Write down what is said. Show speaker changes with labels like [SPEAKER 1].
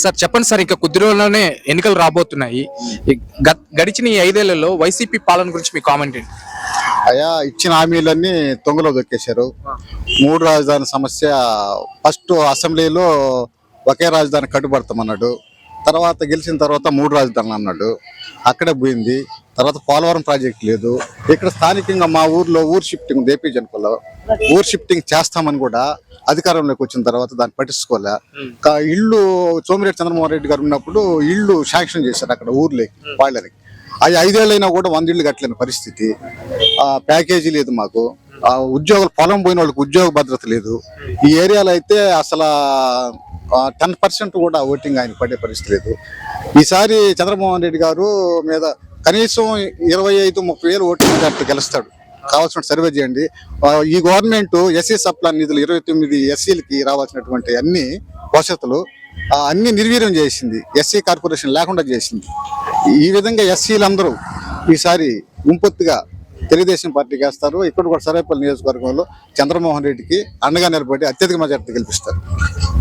[SPEAKER 1] Sir చెప్పండి sir, ఇంకా కొద్ది రోజుల్లోనే ఎన్నికలు రాబోతున్నాయి. గడిచిన ఈ 5 ఏళ్లలో వైసీపీ పాలన గురించి మీ కామెంట్ ఏంటి?
[SPEAKER 2] అయా ఇచ్చిన హామీలన్నీ తొంగలో దొక్కేశారు. 3 రాజధాని సమస్య ఫస్ట్ అసెంబ్లీలో ఒకే రాజధాని కట్టుబడతామన్నాడు. తర్వాత గెలిచిన తర్వాత 3 రాజధానులు అన్నాడు. అక్కడే పోయింది. తర్వాత పోలవరం ప్రాజెక్ట్ లేదు. ఇక్కడ స్థానికంగా మా ఊర్లో ఊరు షిఫ్టింగ్ ఏపీ జనపల్లో ఊరు షిఫ్టింగ్ చేస్తామని కూడా అధికారంలోకి వచ్చిన తర్వాత దాన్ని పట్టించుకోలే. ఇల్లు సోమిరెడ్డి చంద్రమోహన్ రెడ్డి గారు ఉన్నప్పుడు ఇల్లు శాంక్షన్ చేశారు అక్కడ ఊర్లోకి వాళ్ళకి. అవి 5 ఏళ్ళైనా కూడా 100 ఇళ్ళు కట్టలేని పరిస్థితి. ప్యాకేజీ లేదు మాకు. ఉద్యోగులు పొలం పోయిన వాళ్ళకి ఉద్యోగ భద్రత లేదు. ఈ ఏరియాలో అయితే అసలు 10% కూడా ఓటింగ్ ఆయన పడే పరిస్థితి లేదు. ఈసారి చంద్రమోహన్ రెడ్డి గారు మీద కనీసం 25-30 వేలు ఓటింగ్ మెజార్టీ గెలుస్తాడు. కావాల్సిన సర్వే చేయండి. ఈ గవర్నమెంట్ ఎస్సీ సప్లాన్ నిధులు 29 ఎస్సీలకి రావాల్సినటువంటి అన్ని వసతులు అన్ని నిర్వీర్యం చేసింది. ఎస్సీ కార్పొరేషన్ లేకుండా చేసింది. ఈ విధంగా ఎస్సీలందరూ ఈసారి గుంపొత్తుగా తెలుగుదేశం పార్టీకి వేస్తారు. ఇక్కడ కూడా సరేపల్లి నియోజకవర్గంలో చంద్రమోహన్ రెడ్డికి అండగా నిలబడి అత్యధిక మెజార్టీ గెలిపిస్తారు.